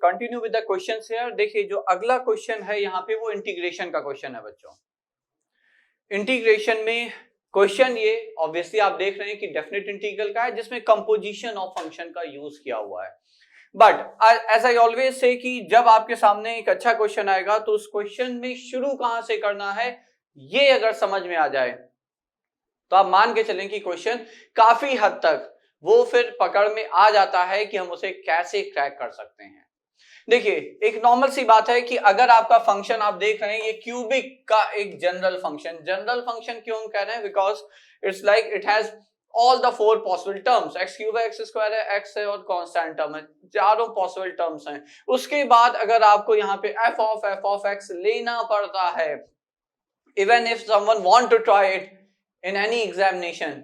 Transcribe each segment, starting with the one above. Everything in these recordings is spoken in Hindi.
Continue with the questions here. देखिए जो अगला क्वेश्चन है यहाँ पे वो इंटीग्रेशन का क्वेश्चन है बच्चों। इंटीग्रेशन में क्वेश्चन ये ऑब्वियसली आप देख रहे हैं कि डेफिनेट इंटीग्रल का है जिसमें कंपोजिशन ऑफ फंक्शन का यूज किया हुआ है। But as I always say कि जब आपके सामने एक अच्छा क्वेश्चन आएगा तो उस क्वेश्चन में शुरू कहां से करना है ये अगर समझ में आ जाए तो आप मान के चलें कि क्वेश्चन काफी हद तक वो फिर पकड़ में आ जाता है कि हम उसे कैसे क्रैक कर सकते हैं। देखिए एक नॉर्मल सी बात है कि अगर आपका फंक्शन आप देख रहे हैं ये क्यूबिक का एक जनरल फंक्शन क्यों कह रहे हैं, because it's like it has all the four possible terms, x cube है, एक्स स्क्वायर है, एक्स है और कांस्टेंट टर्म है, चारों पॉसिबल टर्म्स हैं। उसके बाद अगर आपको यहाँ पे एफ ऑफ एक्स लेना पड़ता है, even if someone want to try it in any examination,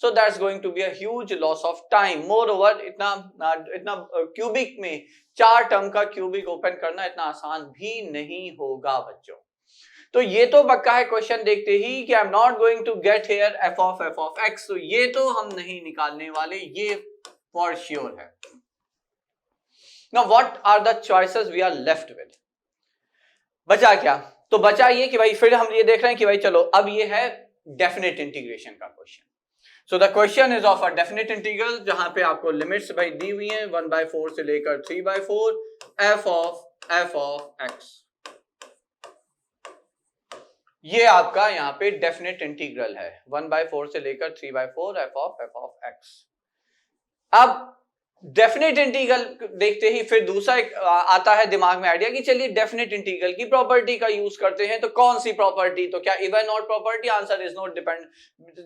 so that's going to be a huge loss of time. Moreover इतना क्यूबिक में 4 टर्म का क्यूबिक ओपन करना इतना आसान भी नहीं होगा बच्चों। तो ये तो पक्का है क्वेश्चन देखते ही कि I am not going to get here f of x, तो ये तो हम नहीं निकालने वाले, ये फॉर श्योर है। Now what are the choices we are left with, बचा क्या? तो बचा ये कि भाई फिर हम ये देख रहे हैं कि भाई चलो अब ये है डेफिनेट इंटीग्रेशन का question. So the question is of a definite integral जहां पे आपको लिमिट्स भाई दी हुई हैं 1/4 से लेकर 3/4 f of x। ये आपका यहाँ पे डेफिनेट इंटीग्रल है 1/4 से लेकर 3/4 f of x। अब डेफिनेट इंटीग्रल देखते ही फिर दूसरा एक आता है दिमाग में आइडिया कि चलिए डेफिनेट इंटीग्रल की प्रॉपर्टी का यूज करते हैं। तो कौन सी प्रॉपर्टी? तो क्या even odd property? Answer is not depend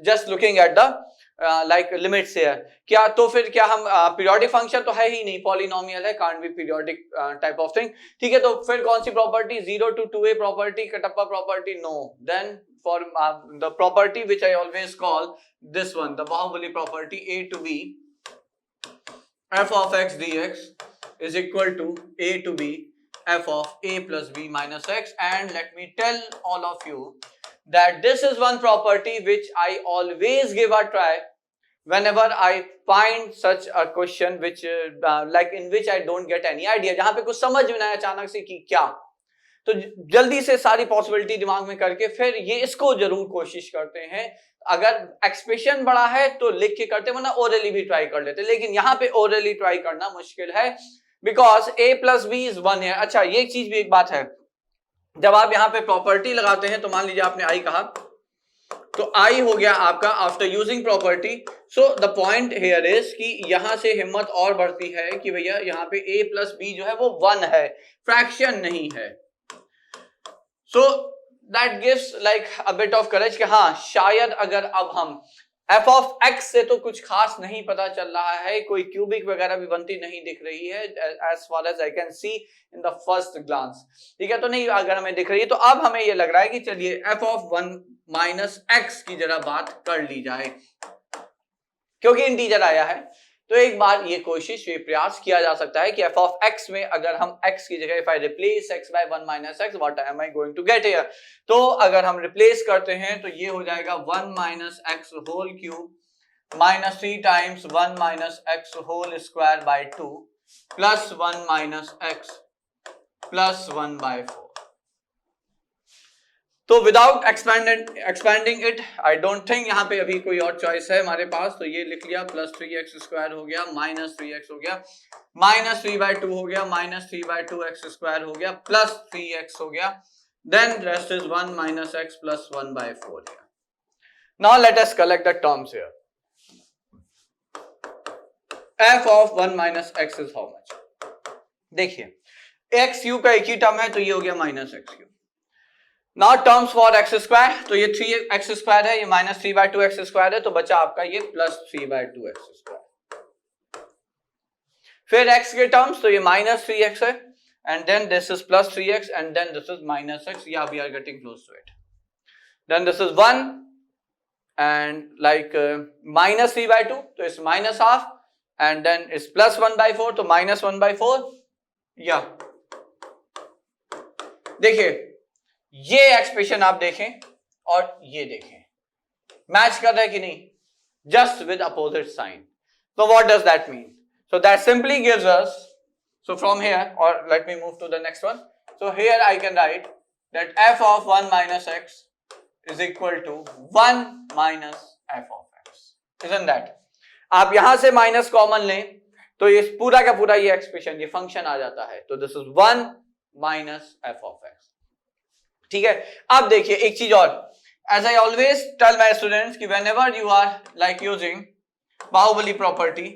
just looking at the like limits here. क्या तो फिर क्या हम पीरियोडिक फंक्शन तो है ही नहीं, पॉलिनोमियल है, can't be periodic type of thing. ठीक है, तो फिर कौन सी property? 0 to 2a property, Kattappa property? No. Then for the property which I always call this one, the Baahubali property, a to b f of x dx is equal to a to b f of a plus b minus x, and let me tell all of you that this is one property which I always give a try whenever I find such a question which like in which I don't get any idea, जहां पे कुछ समझ में ना आए अचानक से कि क्या, तो जल्दी से सारी पॉसिबिलिटी दिमाग में करके फिर ये इसको जरूर कोशिश करते हैं। अगर एक्सप्रेशन बड़ा है तो लिख के करते, वरना ओरली भी ट्राई कर लेते, लेकिन यहाँ पे ओरली ट्राई करना मुश्किल है because a plus b is 1 है। अच्छा ये चीज भी एक बात है, जब आप यहाँ पे प्रॉपर्टी लगाते हैं तो मान लीजिए आपने i कहा, तो i हो गया आपका after using property. So the point here is कि यहां से हिम्मत और बढ़ती है कि भैया यहाँ पे a प्लस बी जो है वो 1 है, फ्रैक्शन नहीं है। So that gives like a bit of courage कि हाँ शायद अगर अब हम f of x से तो कुछ खास नहीं पता चल रहा है, कोई क्यूबिक वगैरह भी बनती नहीं दिख रही है as far as I can see in the first glance। ठीक है, तो नहीं अगर हमें दिख रही है तो अब हमें ये लग रहा है कि चलिए f of 1 minus x की जरा बात कर ली जाए, क्योंकि इंटीजर आया है। तो एक बार ये कोशिश, ये प्रयास किया जा सकता है कि f of x में अगर हम x की जगह if I replace x by 1 minus x, what am I going to get here? तो अगर हम रिप्लेस करते हैं तो ये हो जाएगा 1 minus x whole cube minus 3 times 1 minus x whole square by 2 plus 1 minus x plus 1/4। तो without expanding it, I don't think यहाँ पे अभी कोई और चॉइस है हमारे पास, तो ये लिख लिया, प्लस 3x स्क्वायर हो गया, माइनस 3x हो गया, माइनस 3/2 हो गया, माइनस 3/2x स्क्वायर हो गया, प्लस 3x हो गया, then rest is 1 minus x plus 1/4 here. Now let us collect the terms here. f of 1 minus x is how much? देखिए x क्यूब का एक ही टर्म है तो ये हो गया minus x cube. Now terms for x square, तो ये 3x स्क्वायर है, ये माइनस 3/2x स्क्वायर है, तो बचा आपका ये प्लस 3/2x स्क्वायर। फिर x के टर्म्स, तो ये माइनस 3x है, and then this is plus 3x, and then this is minus x, या we are getting close to it. Then this is 1 and like minus 3/2, तो it's minus half, and then it's plus 1/4, तो माइनस 1/4। या देखिए ये एक्सप्रेशन आप देखें और ये देखें, मैच कर रहा है कि नहीं, जस्ट विद अपोजिट साइन। तो what does that mean? So that simply gives us, So from here, or let me move to the next one. So here I can write that f of 1 minus x is equal to 1 minus f of x. Isn't that? आप यहां से माइनस कॉमन लें तो ये पूरा का पूरा ये एक्सप्रेशन, ये फंक्शन आ जाता है. तो this is 1 minus F of X. ठीक है. अब देखिए एक चीज और, as I always tell my students कि whenever you are like using Baahubali property,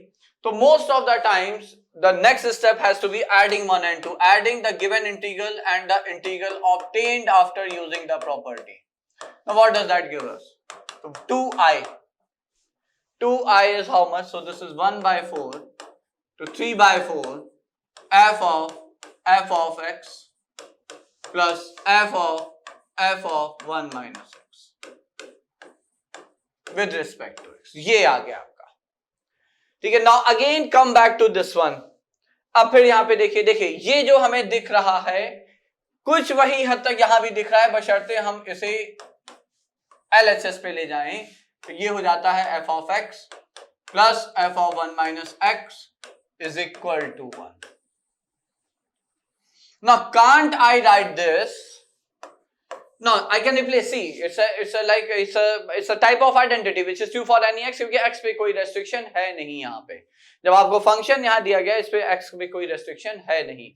तो most of the times the next step has to be adding 1 and 2, adding the given integral and the integral obtained after using the property. Now what does that give us? So 2i is how much? So this is 1 by 4 to 3 by 4 f of x plus f of 1 minus x with respect to x. ये आ गया. ठीक है. Now again come back to this one. अब फिर यहां पे देखिए ये जो हमें दिख रहा है कुछ वही हद तक यहां भी दिख रहा है, बशर्ते हम इसे LHS पे ले जाएं. तो ये हो जाता है f of x plus f of 1 minus x is equal to 1. Now can't I write this? No, I can replace. See, it's a type of identity which is true for any x, क्योंकि x पे कोई restriction है नहीं यहाँ पे. जब आपको function यहाँ दिया गया, इस पे x पे कोई restriction है नहीं.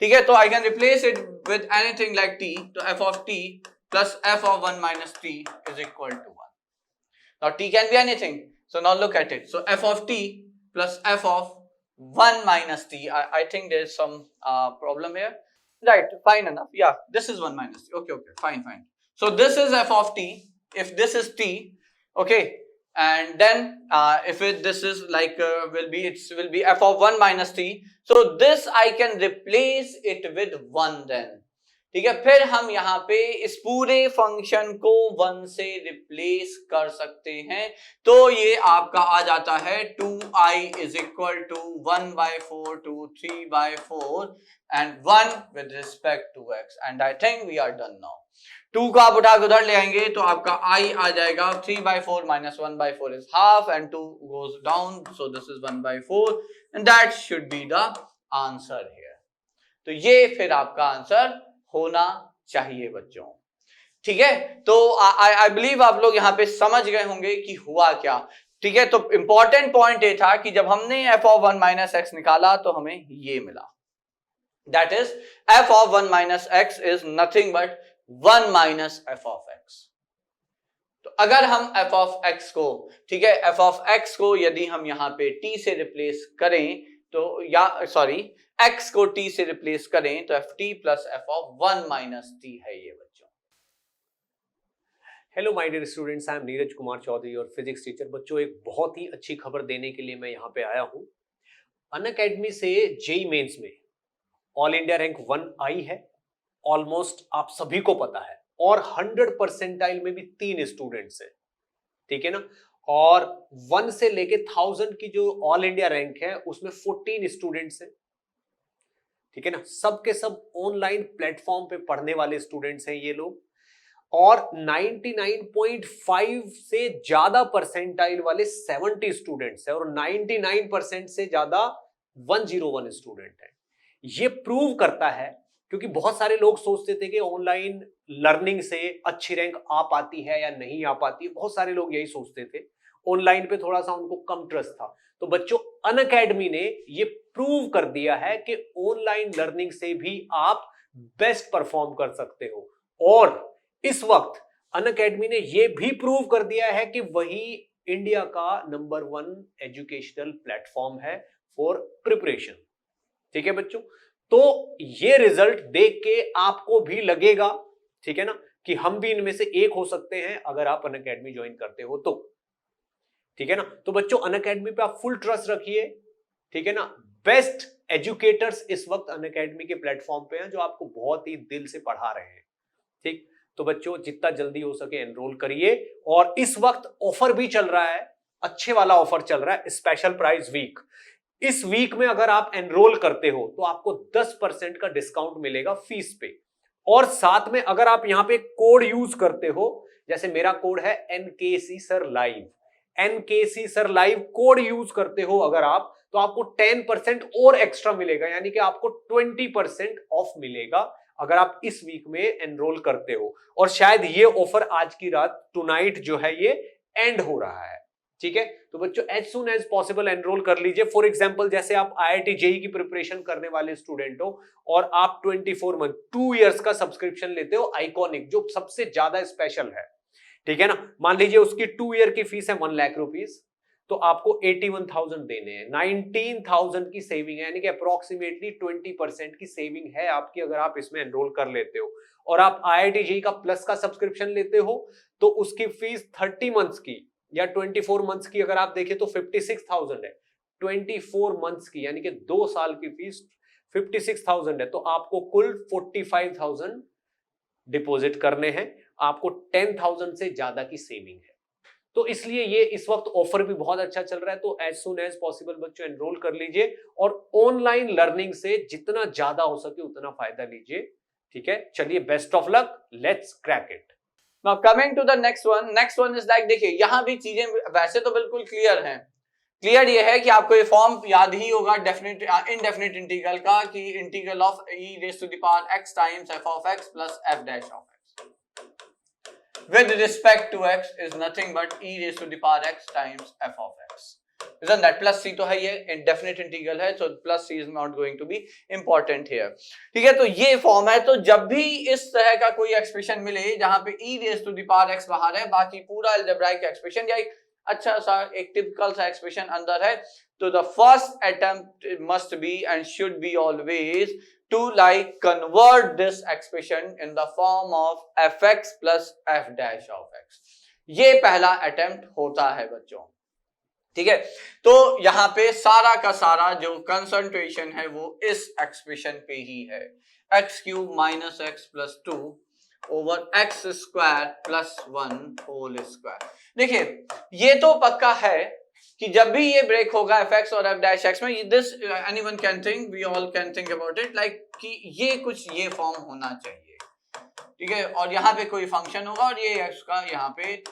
ठीक है. तो I can replace it with anything like t. तो f of t plus f of 1 minus t is equal to 1. Now t can be anything. So now look at it. So f of t plus f of 1 minus t. I think there is some problem here. Right, fine enough. Yeah, this is 1 minus t. Okay, fine. So this is f of t. If this is t, okay, and then if this is like will be f of 1 minus t. So this I can replace it with 1 then. ठीक है. फिर हम यहाँ पे इस पूरे फंक्शन को 1 से रिप्लेस कर सकते हैं. तो ये आपका आ जाता है 2i is equal to 1 by 4 to 3 by 4 and 1 with respect to x. And I think we are done now. 2 को आप उठा के उधर ले आएंगे तो आपका i आ जाएगा 3 by 4 minus 1 by 4 is half and 2 goes down. So this is 1 by 4 and that should be the answer here. तो ये फिर आपका आंसर होना चाहिए बच्चों. ठीक है. तो आई बिलीव आप लोग यहां पे समझ गए होंगे कि हुआ क्या. ठीक है. तो इंपॉर्टेंट पॉइंट ये था कि जब हमने f of 1 minus x निकाला तो हमें ये मिला. That is f of 1 minus x is nothing but 1 minus f of x. तो अगर हम f of x को, ठीक है, f of x को यदि हम यहां पे t से रिप्लेस करें तो, या सॉरी x को t से रिप्लेस करें तो ft plus f of 1 minus t है ये बच्चों. Hello my dear students, I am Neeraj Kumar Chaudhary और फिजिक्स टीचर. बच्चों एक बहुत ही अच्छी खबर देने के लिए मैं यहाँ पे आया हूँ. अनअकैडमी से जेईई मेंस में ऑल इंडिया रैंक 1 आई है, ऑलमोस्ट आप सभी को पता है, और 100 परसेंटाइल में भी 3 स्टूडेंट्स हैं. ठीक है ना. और 1 से लेके 1000 की जो ऑल इंडिया रैंक है उसमें 14 स्टूडेंट्स हैं. ठीक है ना. सबके सब ऑनलाइन प्लेटफॉर्म पे पढ़ने वाले स्टूडेंट्स हैं ये लोग, और 99.5 से ज्यादा परसेंटाइल वाले 70 स्टूडेंट्स हैं, और 99% से ज्यादा 101 स्टूडेंट हैं. ये प्रूव करता है, क्योंकि बहुत सारे लोग सोचते थे कि ऑनलाइन लर्निंग से अच्छी रैंक आ पाती है या नहीं आ पाती है. बहुत सारे लोग यही सोचते थे. ऑनलाइन पे थोड़ा सा उनको कम ट्रस्ट था. तो बच्चों अनअकैडमी ने ये प्रूव कर दिया है कि ऑनलाइन लर्निंग से भी आप बेस्ट परफॉर्म कर सकते हो. और इस वक्त अनअकैडमी ने ये भी प्रूव कर दिया है कि वही इंडिया का नंबर 1 एजुकेशनल प्लेटफॉर्म है फॉर प्रिपरेशन. ठीक है बच्चों. तो ये रिजल्ट देख के आपको भी लगेगा, ठीक है ना, कि हम भी इनमें से एक हो सकते हैं अगर आप अनअकैडमी ज्वाइन करते हो तो. ठीक है ना. तो बच्चों अनअकैडमी पे आप फुल ट्रस्ट रखिए. ठीक है ना. बेस्ट एजुकेटर्स इस वक्त अनअकैडमी के प्लेटफॉर्म पे हैं जो आपको बहुत ही दिल से पढ़ा रहे हैं. ठीक. तो बच्चों जितना जल्दी हो सके एनरोल करिए. और इस वक्त ऑफर भी चल रहा है, अच्छे वाला ऑफर चल रहा है, स्पेशल प्राइस वीक. इस वीक में अगर आप एनरोल करते हो तो आपको 10% का डिस्काउंट मिलेगा फीस पे. और साथ में अगर आप यहां पे कोड यूज करते हो, जैसे मेरा कोड है NKC Sir Live, NKC Sir Live code use करते हो अगर आप, तो आपको 10% और एक्स्ट्रा मिलेगा, यानी कि आपको 20% ऑफ मिलेगा अगर आप इस वीक में एनरोल करते हो। और शायद ये ऑफर आज की रात टुनाइट जो है ये एंड हो रहा है, ठीक है। तो बच्चों as soon as possible enroll कर लीजिए। फॉर एग्जांपल जैसे आप IIT JEE की प्रिपरेशन करने वाले स्टूडेंट हो और आप 24 मंथ 2 इयर्स का सब्सक्रिप्शन लेते हो आइकॉनिक, जो सबसे ज्यादा स्पेशल है, ठीक है ना। मान लीजिए उसकी 2 ईयर की फीस है 1 लाख रुपीस, तो आपको 81,000 देने हैं, 19,000 की सेविंग है, यानी कि अप्रोक्सीमेटली 20% की सेविंग है आपकी अगर आप इसमें एनरोल कर लेते हो। और आप IIT JEE का प्लस का सब्सक्रिप्शन लेते हो तो उसकी फीस 30 मंथ्स की या 24 मंथ्स की अगर आप देखें तो 56,000 है। 24 मंथ्स की यानी कि 2 साल की फीस 56,000 है, तो आपको कुल 45,000 डिपॉजिट करने हैं, आपको 10,000 से ज्यादा की सेविंग है। तो इसलिए ये इस वक्त ऑफर भी बहुत अच्छा चल रहा है। तो एज सून एज पॉसिबल बच्चों एनरोल कर लीजिए और ऑनलाइन लर्निंग से जितना ज्यादा हो सके उतना फायदा लीजिए, ठीक है। चलिए best of luck, let's crack it. Now coming to the next one is like, देखिए यहां भी चीजें वैसे तो बिल्कुल क्लियर हैं। क्लियर ये है कि आपको ये फॉर्म याद ही होगा डेफिनेट इनडेफिनेट इंटीग्रल का, कि integral of e raise to the power x times f of x plus f dash of x with respect to x is nothing but e raised to the power x times f of x. Isn't that? Plus c तो है, ये indefinite integral है, so plus c is not going to be important here. ठीक है, तो ये फॉर्म है। तो जब भी इस तरह का कोई एक्सप्रेशन मिले जहां पे e raised to the power x बाहर है, बाकी पूरा अलजेब्राइक एक्सप्रेशन या एक अच्छा सा एक टिपिकल सा एक्सप्रेशन अंदर है, तो the first attempt must be and should be always to like convert this expression in the form of fx plus f dash of x. ये पहला अटेम्प्ट होता है बच्चों, ठीक है। तो यहां पे सारा का सारा जो कंसंट्रेशन है वो इस एक्सप्रेशन पे ही है, x cube minus x plus 2 over x square plus 1 whole square. देखिए ये तो पक्का है कि जब भी ये ब्रेक होगा fx और f dash x में, this anyone can think, we all can think about it like कि ये कुछ ये फॉर्म होना चाहिए, ठीक है। और यहाँ पे कोई फंक्शन होगा और ये x का यहाँ पे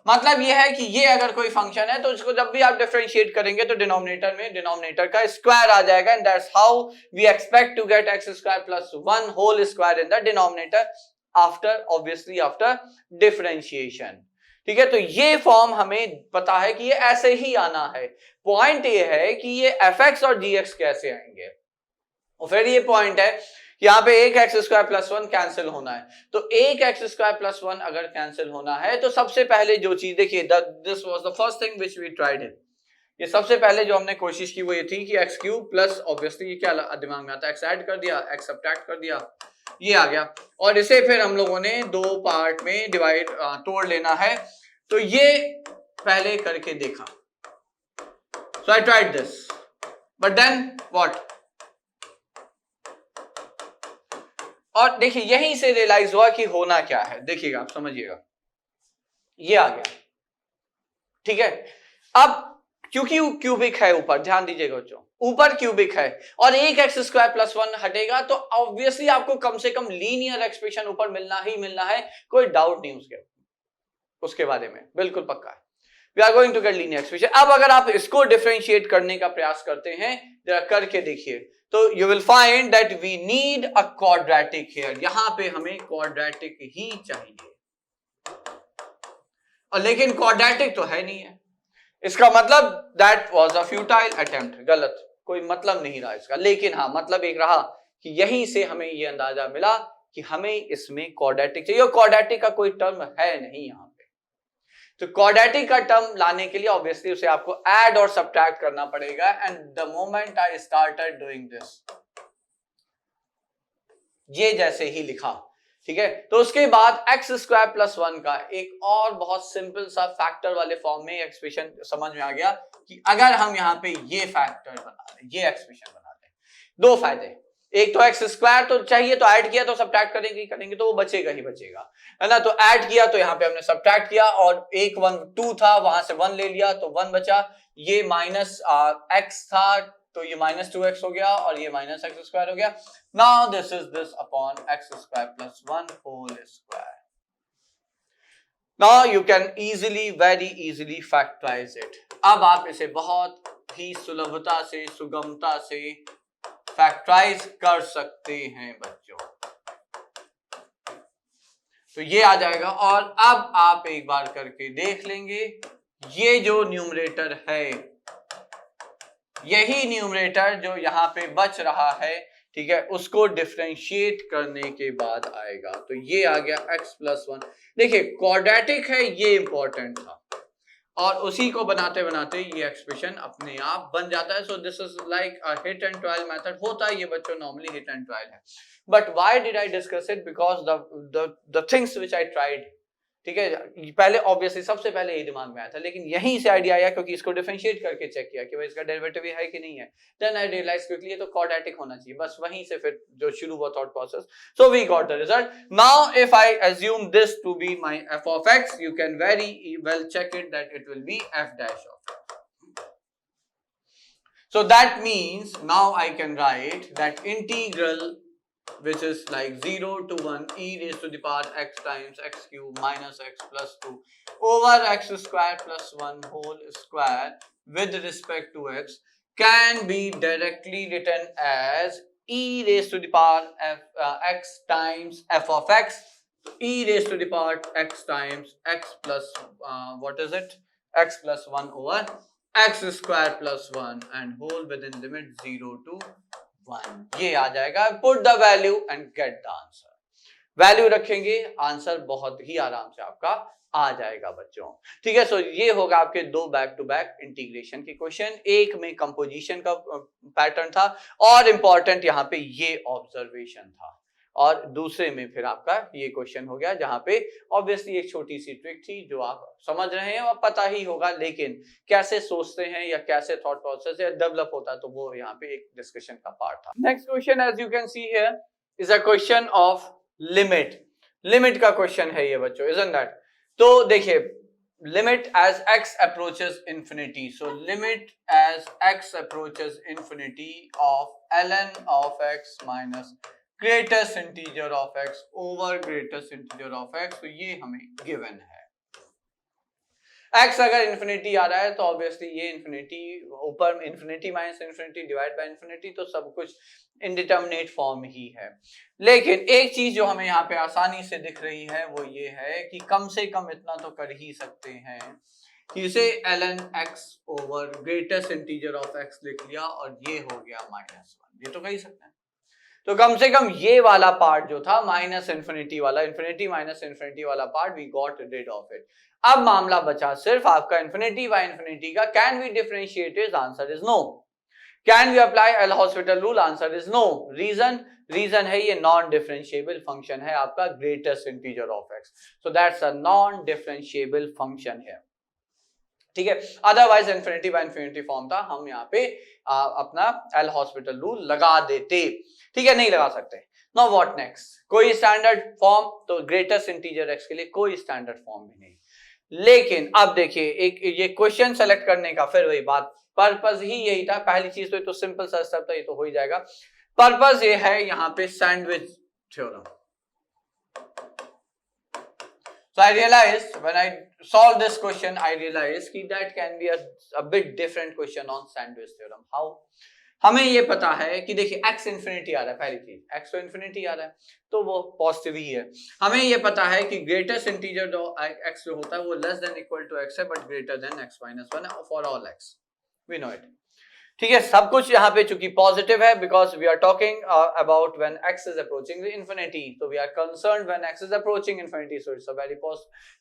मतलब ये है कि ये अगर कोई फंक्शन है तो इसको जब भी आप डिफरेंशिएट करेंगे तो डिनोमिनेटर में डिनोमिनेटर का स्क्वायर आ जाएगा, and that's how we expect to get x square plus 1 whole square in the denominator after obviously after differentiation, ठीक है। तो ये फॉर्म हमें पता है कि ये ऐसे ही आना है। पॉइंट ये है कि ये fx और gx कैसे आएंगे, और फिर ये पॉइंट है कि यहाँ पे एक एक्स स्क्वायर प्लस 1 कैंसिल होना है। तो एक एक्स स्क्वायर प्लस 1 अगर कैंसिल होना है तो सबसे पहले जो चीज देखिए, this was the first thing which we tried it, ये सबसे पहले जो हमने कोशिश की वो ये थी कि एक्स क्यूब प्लस ऑब्वियसली ये क्या दिमाग में आता है, एक्स ऐड कर दिया, एक्स सब्ट्रैक्ट कर दिया, ये आ गया, और इसे फिर हम लोगों ने दो पार्ट में डिवाइड तोड़ लेना है। तो ये पहले करके देखा, so I tried this, but then what, और देखिए यहीं से रियलाइज हुआ कि होना क्या है। देखिएगा आप समझिएगा, ये आ गया, ठीक है। अब क्योंकि क्यूबिक है ऊपर, ध्यान दीजिएगा बच्चों, ऊपर क्यूबिक है और एक एक्स स्क्वायर प्लस 1 हटेगा तो ऑब्वियसली आपको कम से कम लीनियर एक्सप्रेशन ऊपर मिलना ही मिलना है, कोई डाउट नहीं उसके बारे में, बिल्कुल पक्का है। We are going to get linear expression. अब अगर आप इसको डिफरेंशिएट करने का प्रयास करते हैं, जरा करके देखिए, तो you will find that we need a quadratic here, यहां पे हमें क्वाड्रेटिक ही चाहिए, और लेकिन क्वाड्रेटिक तो है नहीं है, इसका मतलब that was a futile attempt, गलत, कोई मतलब नहीं रहा इसका। लेकिन हाँ मतलब एक रहा कि यहीं से हमें ये अंदाजा मिला कि हमें इसमें क्वाड्रेटिक चाहिए, और क्वाड्रेटिक का कोई टर्म है नहीं यहां पे। तो क्वाड्रेटिक का टर्म लाने के लिए ऑब्वियसली उसे आपको ऐड और सब्ट्रैक्ट करना पड़ेगा, and the moment I started doing this, ये जैसे ही लिखा, ठीक है, तो उसके बाद एक्स स्क्वायर प्लस 1 का एक और बहुत सिंपल सा फैक्टर वाले फॉर्म में एक्सप्रेशन समझ में आ गया कि अगर हम यहाँ पे ये फैक्टर बना दें, ये एक्सप्रेशन बना दें, दो फायदे, एक तो एक्स स्क्वायर तो चाहिए, तो ऐड किया तो सब्ट्रैक्ट करेंगे तो वो बचेगा ही बचेगा, है ना। तो ऐड किया तो यहाँ पे हमने सब्ट्रैक्ट किया, और एक 1 2 था वहां से 1 ले लिया तो 1 बचा, ये माइनस एक्स था तो ये माइनस 2x हो गया, और ये माइनस एक्स स्क्वायर हो गया। Now this is this upon x square plus 1 whole square. Now you can easily, very easily factorise it. अब आप इसे बहुत ही सुलभता से, सुगमता से फैक्टराइज कर सकते हैं बच्चों। तो ये आ जाएगा। और अब आप एक बार करके देख लेंगे, ये जो न्यूमरेटर है, यही न्यूमरेटर जो यहां पे बच रहा है, ठीक है, उसको डिफरेंशिएट करने के बाद आएगा। तो ये आ गया x+1। देखिए क्वाड्रेटिक है, ये इंपॉर्टेंट था, और उसी को बनाते बनाते ये एक्सप्रेशन अपने आप बन जाता है। So this is like a hit and trial method. होता है ये बच्चों नॉर्मली हिट एंड ट्रायल है, but why did I discuss it? Because the things which I tried, ठीक है, पहले ऑब्वियसली सबसे पहले यही दिमाग में आया था, लेकिन यहीं से आइडिया आया क्योंकि इसको डिफरेंशिएट करके चेक किया कि भाई इसका डेरिवेटिव है कि नहीं है। देन आई रियलाइज क्विकली ये तो क्वाड्रेटिक होना चाहिए, बस वहीं से फिर जो शुरू हुआ thought process. So we got the result. Now if I assume this to be my f of x, you can very well check it that it will be f dash of x. So that means now I can write that integral, which is like 0 to 1 e raised to the power x times x cube minus x plus 2 over x square plus 1 whole square with respect to x can be directly written as e raised to the power x times f of x. So e raised to the power x times x plus what is it? X plus 1 over x square plus 1 and whole within limit 0 to 1। ये आ जाएगा। Put the value and get the answer. Value रखेंगे, आंसर बहुत ही आराम से आपका आ जाएगा बच्चों, ठीक है। सो ये होगा आपके दो बैक टू बैक इंटीग्रेशन के क्वेश्चन। एक में कंपोजिशन का पैटर्न था और इंपॉर्टेंट यहाँ पे ये ऑब्जर्वेशन था, और दूसरे में फिर आपका ये क्वेश्चन हो गया जहां पे ऑब्वियसली एक छोटी सी ट्रिक थी जो आप समझ रहे हैं और पता ही होगा, लेकिन कैसे सोचते हैं या कैसे थॉट प्रोसेस या डेवलप होता है, तो वो यहाँ पे एक डिस्कशन का पार्ट था। Next question as you can see here is a question of limit. Limit का क्वेश्चन है ये बच्चों, इजंट दैट? तो देखिए, limit as x approaches infinity, so limit as x approaches infinity of ln of x minus greatest integer of x over greatest integer of x। तो ये हमें गिवन है। x अगर इंफिनिटी आ रहा है तो ऑब्वियसली ये इंफिनिटी ऊपर, infinity minus infinity divide by infinity, तो सब कुछ इनडिटर्मिनेट फॉर्म ही है। लेकिन एक चीज जो हमें यहाँ पे आसानी से दिख रही है वो ये है कि कम से कम इतना तो कर ही सकते हैं कि इसे ln x over greatest integer of x लिख लिया और ये हो गया -1। ये तो कर ही सकते हैं। तो कम से कम ये वाला पार्ट जो था माइनस इंफिनिटी वाला, इंफिनिटी माइनस इंफिनिटी वाला part, we got rid of it. अब मामला बचा सिर्फ आपका इंफिनिटी बाय इंफिनिटी का। Can we differentiate it? Answer is no. Can we apply L hospital rule? Answer is no. Reason है ये नॉन डिफरेंशिएबल फंक्शन है आपका greatest integer of x, so that's a non differentiable function है, ठीक है। Otherwise infinity by infinity form था, हम यहाँ पे अपना एल हॉस्पिटल रूल लगा देते, ठीक है। नहीं लगा सकते। Now what next? कोई स्टैंडर्ड फॉर्म? तो ग्रेटेस्ट इंटीजर एक्स के लिए कोई स्टैंडर्ड फॉर्म भी नहीं। लेकिन अब देखिए, एक ये क्वेश्चन सेलेक्ट करने का फिर वही बात, पर्पस ही यही था। पहली चीज तो सिंपल सा स्टेप था, ये तो हो ही जाएगा। पर्पस ये है यहाँ पे sandwich theorem. So I realized when I solved this question, I realized कि that can be a bit different question on sandwich theorem. How? हमें ये पता है कि देखिए x इंफिनिटी आ रहा है, पहली चीज x तो इंफिनिटी आ रहा है तो वो पॉजिटिव ही है। हमें ये पता है कि ग्रेटेस्ट इंटीजर जो x जो होता है वो less than equal to x है but greater than x minus 1 for all x, we know it, ठीक है। सब कुछ यहाँ पे चूंकि पॉजिटिव है because we are talking about when x is approaching infinity, तो we are concerned when x is approaching infinity, so it's a very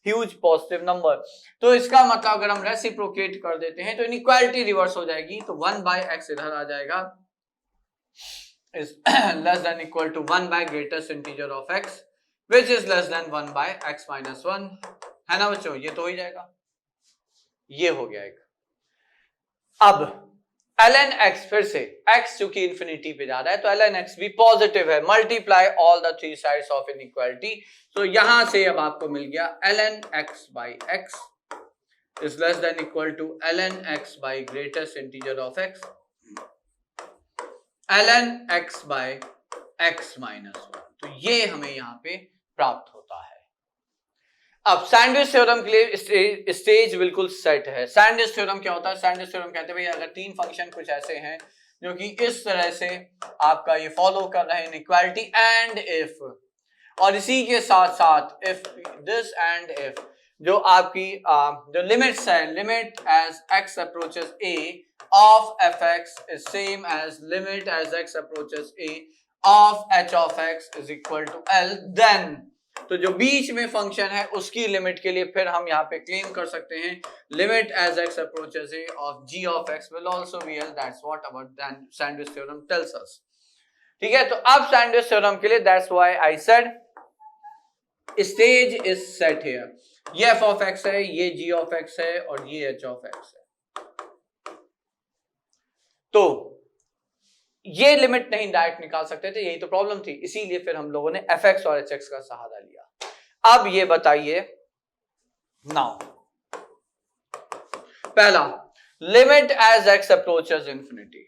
huge positive number. तो इसका मतलब अगर हम रेसिप्रोकेट कर देते हैं तो इनइक्वालिटी रिवर्स हो जाएगी, तो 1/x इधर आ जाएगा is less than equal to 1 greatest integer of x which is less than 1/x minus 1, है ना बच्चों? ये तो हो ही जाएगा, ये हो गया एक। अब ln x, फिर से x चूंकि इंफिनिटी पे जा रहा है तो ln x भी पॉजिटिव है, multiply all the three sides of inequality. तो यहां से अब आपको मिल गया ln x by x is less than equal to ln x by greatest integer of x ln x by x minus 1। तो ये हमें यहां पे प्राप्त होता है। अब सैंडविच थ्योरम के लिए स्टेज बिल्कुल सेट है। सैंडविच थ्योरम क्या होता है? सैंडविच थ्योरम कहते हैं भाई अगर तीन फंक्शन कुछ ऐसे हैं जो कि इस तरह से आपका ये फॉलो कर रहे हैं इनइक्वालिटी एंड इफ, और इसी के साथ साथ इफ दिस एंड इफ जो आपकी जो लिमिट्स है, limit as x approaches a of fx is same as limit as x approaches a of h of x is equal to L, then तो जो बीच में फंक्शन है उसकी लिमिट के लिए फिर हम यहाँ पे क्लेम कर सकते हैं limit as x approaches a of g of x will also be L. That's what our Sandwich theorem tells us. ठीक है, तो अब सैंडविच थ्योरम के लिए that's why I said stage is set here. ये f of x है, ये g of x है और ये h of x है। तो ये लिमिट नहीं डायरेक्ट निकाल सकते थे, यही तो प्रॉब्लम थी, इसीलिए फिर हम लोगों ने fx और hx का सहारा लिया। अब ये बताइए नाउ, पहला limit as x approaches infinity,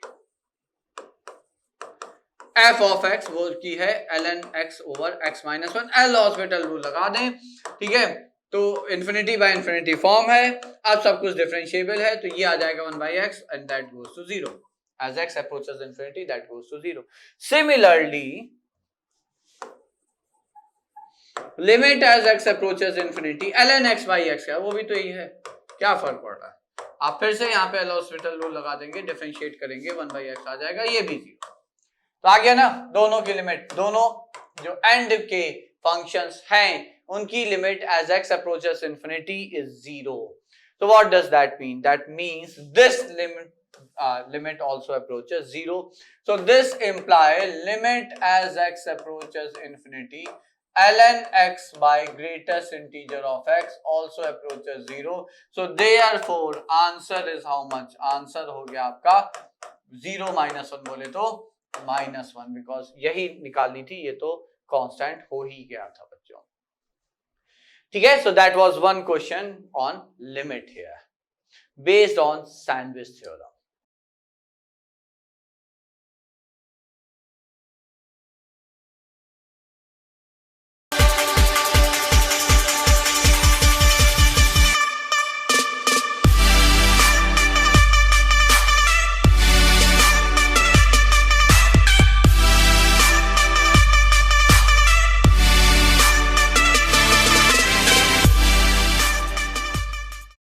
f of x वो की है ln x over x minus 1, L hospital rule लगा दें, ठीक है, तो इंफिनिटी बाय इंफिनिटी फॉर्म है, अब सब कुछ डिफरेंशिएबल है, तो ये आ जाएगा 1 by x and that goes to 0. As x approaches infinity, that goes to 0. Similarly, limit as x approaches infinity, ln x by x है, वो भी तो यही है, क्या फर्क पड़ रहा है? आप फिर से यहाँ पे एल हॉस्पिटल रूल लगा देंगे, डिफरेंशिएट करेंगे, 1 by x आ जाएगा, ये भी 0. तो आ गया ना, दोनों की लिमिट, दोनों जो एंड के फंक्शंस हैं उनकी limit as x approaches infinity is 0. So what does that mean? That means this limit also approaches 0. So this implies limit as x approaches infinity, ln x by greatest integer of x also approaches 0. So therefore answer is how much? Answer हो गया आपका 0 minus 1 बोले तो -1, बिकॉज यही निकालनी थी, ये तो कांस्टेंट हो ही गया था बच्चों, ठीक है। So that was one question on limit here based on sandwich theorem.